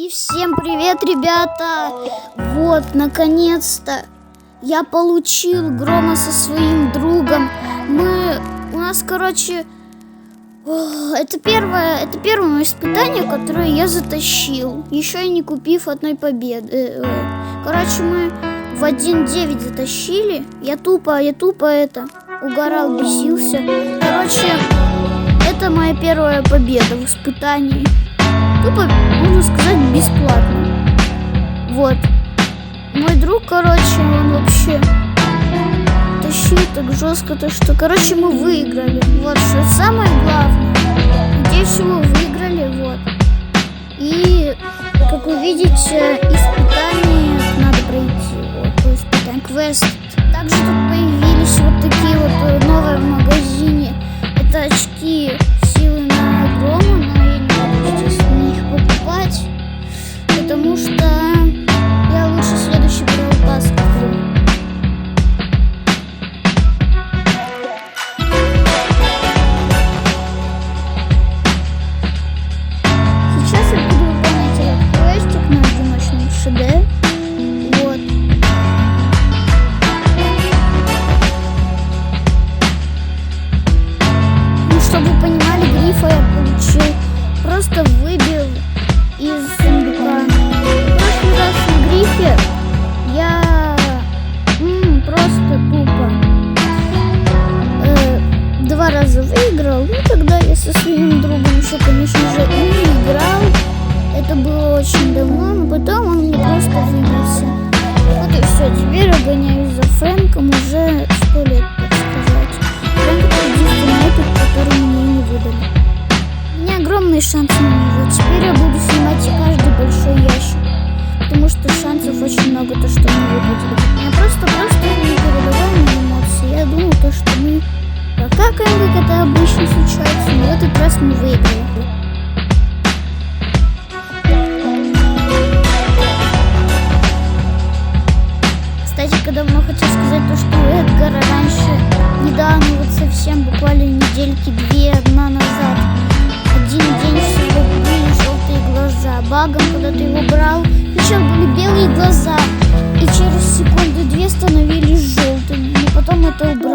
И всем привет, ребята! Вот, наконец-то я получил Грома со своим другом. У нас, короче, это первое мое испытание, которое я затащил, еще и не купив одной победы. Короче, мы в 1.9 затащили. Я тупо угорал, бесился. Короче, это моя первая победа в испытании. Тупо, можно сказать, бесплатно. Вот. Мой друг, короче, он вообще тащил так жестко, то что, короче, мы выиграли. Вот, что самое главное. Надеюсь, всего выиграли, вот. И, как вы видите, испытание надо пройти. Вот, испытание, квест. Также тут появились вот такие вот новые в магазине. Это очки силы на Грома, но я не буду, естественно, их покупать, потому что я лучше следующий Brawl куплю. Сейчас я буду выполнять этот квестик на одиночном ШД. Вот. Ну, чтобы вы понимали, грифа я получил. Просто выбил из сундука. В прошлый раз на грифе я просто тупо 2 раза выиграл. Ну, тогда я со своим другом еще, конечно же, не играл. Это было очень давно, но потом он мне просто выбился. Вот и все. Теперь я гоняюсь за Фрэнком уже 100 лет, так сказать. Фрэнк — это единственный опыт, который мне не выдали. У меня огромные шансы на него. Теперь я буду снимать каждый большой ящик, потому что шансов очень много, то что мы выпадет. Я просто не передаваю мои эмоции. Я думал, то что мы прокакаем, как это обычно случается, но в этот раз мы выиграли. Кстати, давно хотел сказать то, что у Эдгара раньше, недавно, вот совсем, буквально недельки 2 назад, один день всего были желтые глаза. Багом, когда ты его брал, сначала были белые глаза, и через секунды 2 становились желтыми. Но потом это убрали.